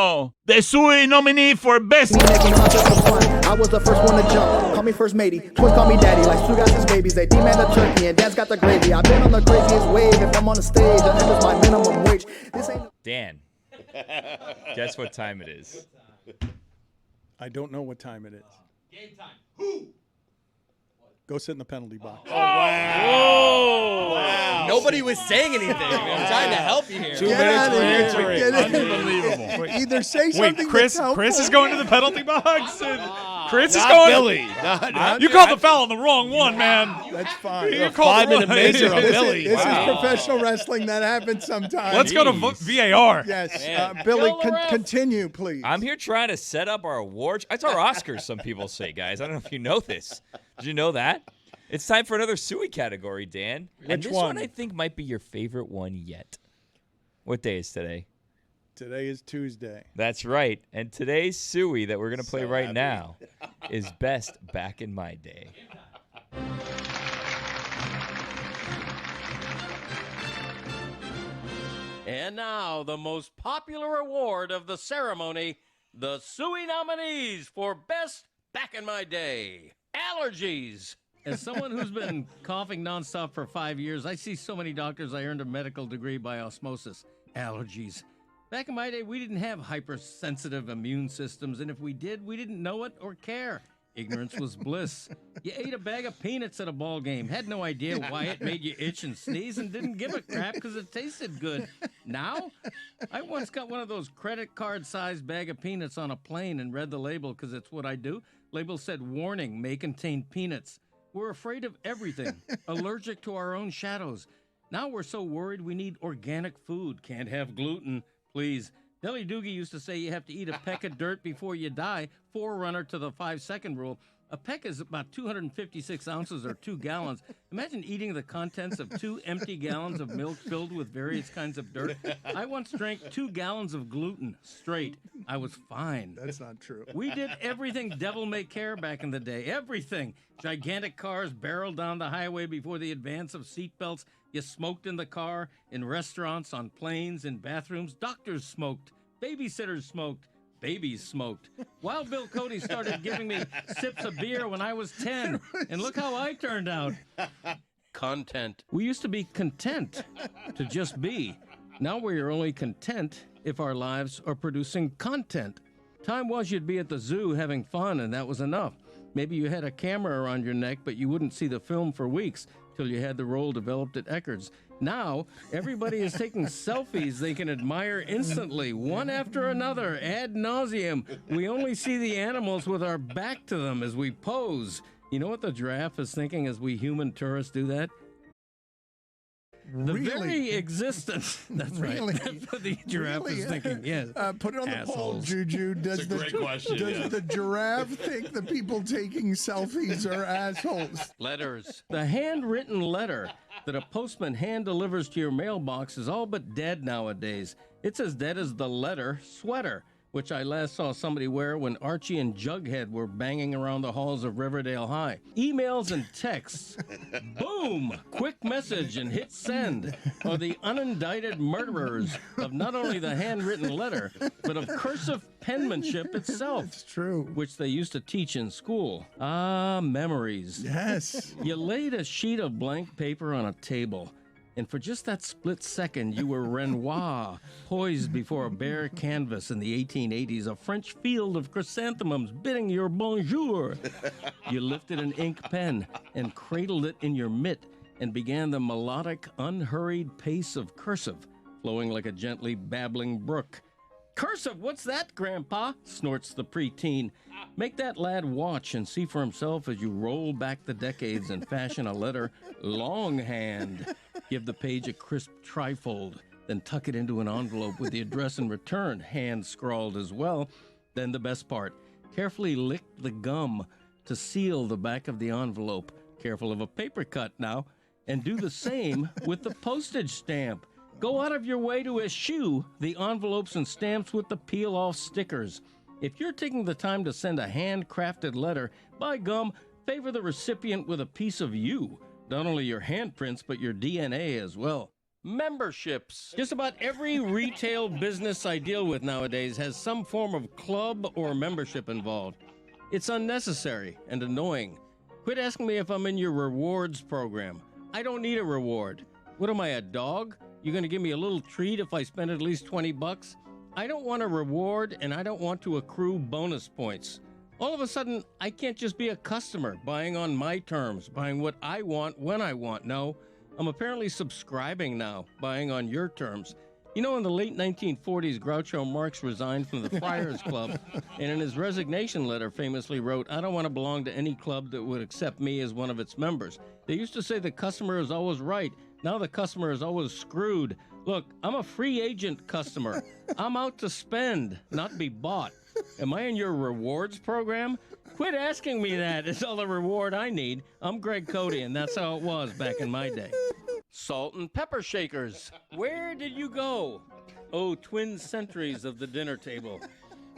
now, the Suey nominee for Best. I was the first one to jump. Call me first matey. Twins call me daddy. Like Stugotz babies. They demand the turkey and Dan's got the gravy. I've been on the craziest wave. If I'm on the stage, I think it's my minimum wage. This ain't. Dan, guess what time it is? I don't know what time it is. Game time. Who? Go sit in the penalty box. Oh, wow. Nobody was saying anything. I'm trying to help you here. 2 minutes for answering. Unbelievable. Either say something. Chris that's is going to the penalty box. And Chris is Not going. Billy. You called the foul on the wrong one, man. That's fine. You called the 5-minute major of Billy. This is professional wrestling. That happens sometimes. Let's go to VAR. Yes, Man. Billy, continue, please. I'm here trying to set up our awards. It's our Oscars, some people say, guys. I don't know if you know this. Did you know that? It's time for another Suey category, Dan. And this one I think might be your favorite one yet. What day is today? Today is Tuesday. That's right. And today's Suey that we're going to play right now is Best Back in My Day. And now, the most popular award of the ceremony, the Suey nominees for Best Back in My Day. Allergies. As someone who's been coughing nonstop for 5 years, I see so many doctors I earned a medical degree by osmosis. Allergies. Back in my day, we didn't have hypersensitive immune systems, and if we did, we didn't know it or care. Ignorance was bliss. You ate a bag of peanuts at a ball game, had no idea why it made you itch and sneeze, and didn't give a crap because it tasted good. Now, I once got one of those credit card-sized bag of peanuts on a plane and read the label because it's what I do. Label said, warning, may contain peanuts. We're afraid of everything, allergic to our own shadows. Now we're so worried we need organic food. Can't have gluten, please. Deli Doogie used to say you have to eat a peck of dirt before you die, forerunner to the 5-second rule. A peck is about 256 ounces or 2 gallons. Imagine eating the contents of 2 empty gallons of milk filled with various kinds of dirt. I once drank 2 gallons of gluten straight. I was fine. That's not true. We did everything devil may care back in the day. Everything. Gigantic cars barreled down the highway before the advance of seatbelts. You smoked in the car, in restaurants, on planes, in bathrooms. Doctors smoked. Babysitters smoked. Babies smoked. Wild Bill Cote started giving me sips of beer when I was 10. And look how I turned out. Content. We used to be content to just be. Now we're only content if our lives are producing content. Time was you'd be at the zoo having fun, and that was enough. Maybe you had a camera around your neck, but you wouldn't see the film for weeks till you had the role developed at Eckerd's. Now, everybody is taking selfies they can admire instantly, one after another, ad nauseum. We only see the animals with our back to them as we pose. You know what the giraffe is thinking as we human tourists do that? The very existence. That's Really? right. That's what the giraffe is thinking. Yes. Put it on the poll, Assholes. Juju. Does the giraffe think the people taking selfies are assholes? Letters. The handwritten letter that a postman hand delivers to your mailbox is all but dead nowadays. It's as dead as the letter sweater, which I last saw somebody wear when Archie and Jughead were banging around the halls of Riverdale High. Emails and texts. Boom! Quick message and hit send are the unindicted murderers of not only the handwritten letter, but of cursive penmanship itself. It's true. Which they used to teach in school. Ah, memories. Yes. You laid a sheet of blank paper on a table, and for just that split second, you were Renoir, poised before a bare canvas in the 1880s, a French field of chrysanthemums bidding your bonjour. You lifted an ink pen and cradled it in your mitt and began the melodic, unhurried pace of cursive, flowing like a gently babbling brook. Cursive, what's that, Grandpa? Snorts the preteen. Make that lad watch and see for himself as you roll back the decades and fashion a letter longhand. Give the page a crisp trifold, then tuck it into an envelope with the address in return, hand-scrawled as well. Then the best part, carefully lick the gum to seal the back of the envelope. Careful of a paper cut now. And do the same with the postage stamp. Go out of your way to eschew the envelopes and stamps with the peel-off stickers. If you're taking the time to send a handcrafted letter, by gum, favor the recipient with a piece of you. Not only your handprints, but your DNA as well. Memberships. Just about every retail business I deal with nowadays has some form of club or membership involved. It's unnecessary and annoying. Quit asking me if I'm in your rewards program. I don't need a reward. What am I, a dog? You're going to give me a little treat if I spend at least $20? I don't want a reward, and I don't want to accrue bonus points. All of a sudden, I can't just be a customer, buying on my terms, buying what I want when I want. No, I'm apparently subscribing now, buying on your terms. You know, in the late 1940s, Groucho Marx resigned from the Friars Club, and in his resignation letter famously wrote, "I don't want to belong to any club that would accept me as one of its members." They used to say the customer is always right. Now the customer is always screwed. Look, I'm a free agent customer. I'm out to spend, not be bought. Am I in your rewards program? Quit asking me that. It's all the reward I need. I'm Greg Cote, and that's how it was back in my day. Salt and pepper shakers. Where did you go? Oh, twin centuries of the dinner table.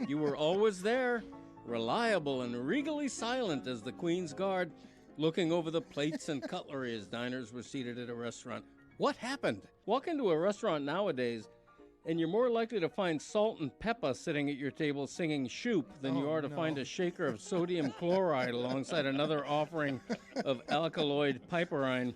You were always there, reliable and regally silent as the Queen's Guard, looking over the plates and cutlery as diners were seated at a restaurant. What happened? Walk into a restaurant nowadays, and you're more likely to find Salt and Pepper sitting at your table singing Shoop than you are to find a shaker of sodium chloride alongside another offering of alkaloid piperine.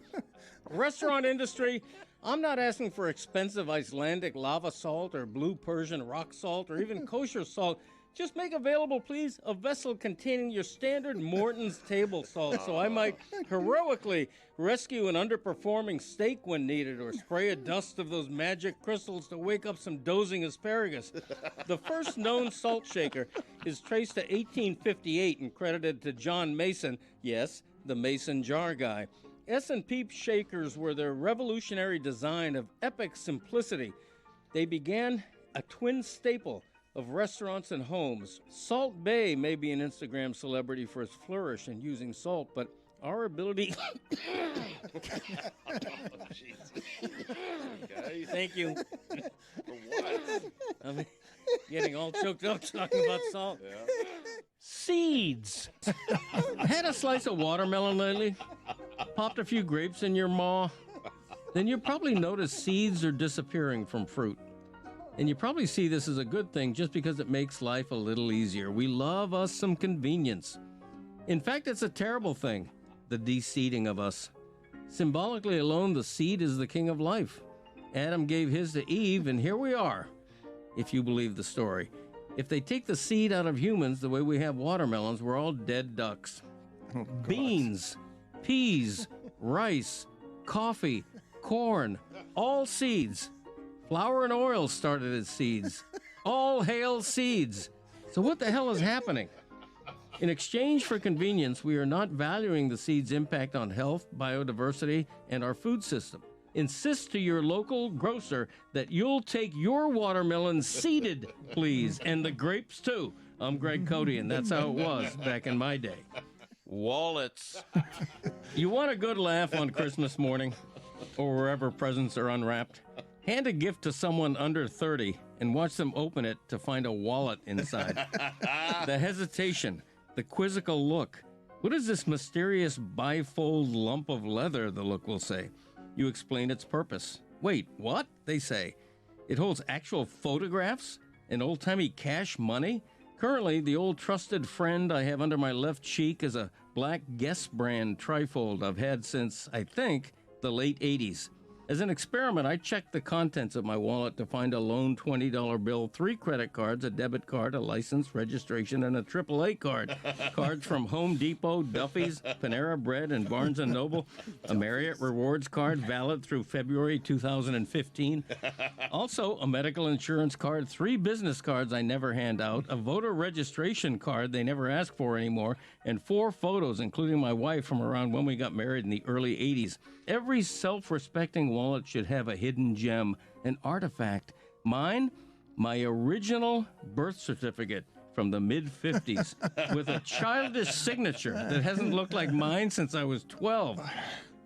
Restaurant industry, I'm not asking for expensive Icelandic lava salt or blue Persian rock salt or even kosher salt. Just make available, please, a vessel containing your standard Morton's table salt so I might heroically rescue an underperforming steak when needed or spray a dust of those magic crystals to wake up some dozing asparagus. The first known salt shaker is traced to 1858 and credited to John Mason, yes, the Mason jar guy. S&P shakers were their revolutionary design of epic simplicity. They began a twin staple of restaurants and homes. Salt Bay may be an Instagram celebrity for its flourish in using salt, but our ability... Thank you. For what? I'm getting all choked up talking about salt. Yeah. Seeds. Had a slice of watermelon lately? Popped a few grapes in your maw? Then you probably notice seeds are disappearing from fruit. And you probably see this as a good thing just because it makes life a little easier. We love us some convenience. In fact, it's a terrible thing, the de-seeding of us. Symbolically alone, the seed is the king of life. Adam gave his to Eve, and here we are, if you believe the story. If they take the seed out of humans the way we have watermelons, we're all dead ducks. Oh, beans, peas, rice, coffee, corn, all seeds. Flour and oil started as seeds. All hail seeds. So what the hell is happening? In exchange for convenience, we are not valuing the seed's impact on health, biodiversity, and our food system. Insist to your local grocer that you'll take your watermelon seeded, please, and the grapes too. I'm Greg Cote, and that's how it was back in my day. Wallets. You want a good laugh on Christmas morning or wherever presents are unwrapped? Hand a gift to someone under 30 and watch them open it to find a wallet inside. The hesitation, the quizzical look. What is this mysterious bifold lump of leather, the look will say. You explain its purpose. Wait, what? They say. It holds actual photographs and old-timey cash money? Currently, the old trusted friend I have under my left cheek is a black Guess brand trifold I've had since, I think, the late 80s. As an experiment, I checked the contents of my wallet to find a lone $20 bill, 3 credit cards, a debit card, a license, registration, and a AAA card. Cards from Home Depot, Duffy's, Panera Bread, and Barnes & Noble. A Marriott Rewards card valid through February 2015. Also, a medical insurance card, 3 business cards I never hand out, a voter registration card they never ask for anymore, and 4 photos, including my wife from around when we got married in the early 80s. Every self-respecting wallet should have a hidden gem, an artifact. Mine, my original birth certificate from the mid-50s with a childish signature that hasn't looked like mine since I was 12.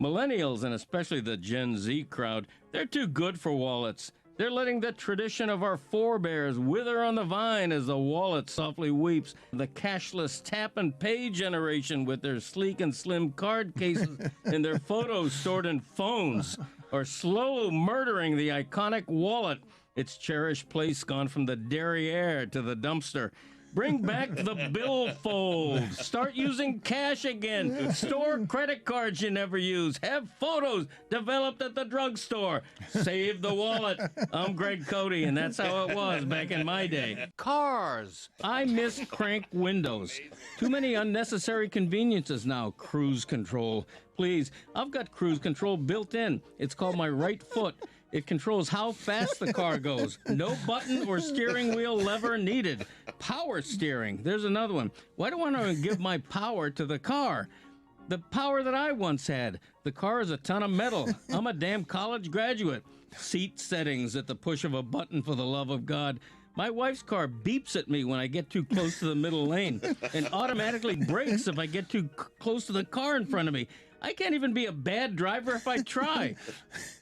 Millennials, and especially the Gen Z crowd, they're too good for wallets. They're letting the tradition of our forebears wither on the vine as the wallet softly weeps. The cashless tap-and-pay generation with their sleek and slim card cases and their photos stored in phones. or slow murdering the iconic wallet. Its cherished place gone from the derriere to the dumpster. Bring back the billfold. Start using cash again. Store credit cards you never use. Have photos developed at the drugstore. Save the wallet. I'm Greg Cote, and that's how it was back in my day. Cars. I miss crank windows. Too many unnecessary conveniences now. Cruise control. Please, I've got cruise control built in. It's called my right foot. It controls how fast the car goes. No button or steering wheel lever needed. Power steering. There's another one. Why do I want to give my power to the car? The power that I once had. The car is a ton of metal. I'm a damn college graduate. Seat settings at the push of a button, for the love of God. My wife's car beeps at me when I get too close to the middle lane and automatically brakes if I get too close to the car in front of me. I can't even be a bad driver if I try.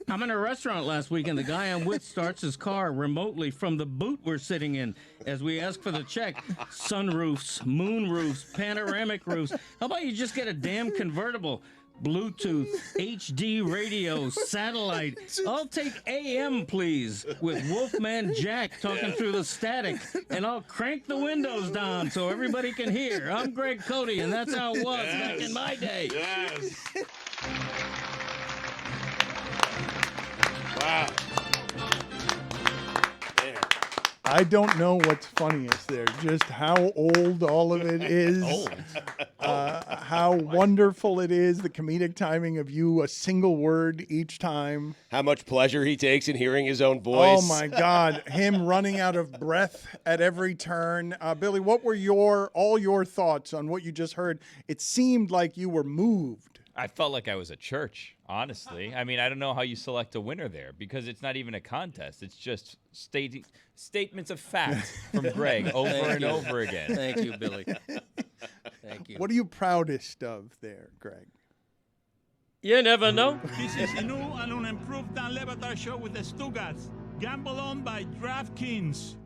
I'm in a restaurant last week, and the guy I'm with starts his car remotely from the boot we're sitting in as we ask for the check. Sunroofs, moon roofs, panoramic roofs. How about you just get a damn convertible? Bluetooth, HD radio, satellite. I'll take AM, please, with Wolfman Jack talking through the static, and I'll crank the windows down so everybody can hear. I'm Greg Cote, and that's how it was back in my day. Yes. Wow. Man. I don't know what's funniest there, just how old all of it is, how wonderful it is, the comedic timing of you, a single word each time. How much pleasure he takes in hearing his own voice. Oh, my God. Him running out of breath at every turn. Billy, what were all your thoughts on what you just heard? It seemed like you were moved. I felt like I was at church, honestly. I mean, I don't know how you select a winner there because it's not even a contest. It's just statements of fact from Greg over and over again. Thank you, Billy. Thank you. What are you proudest of there, Greg? You never know. This is a new and improved Dan Le Batard Show with the Stugotz. Gamble on by DraftKings.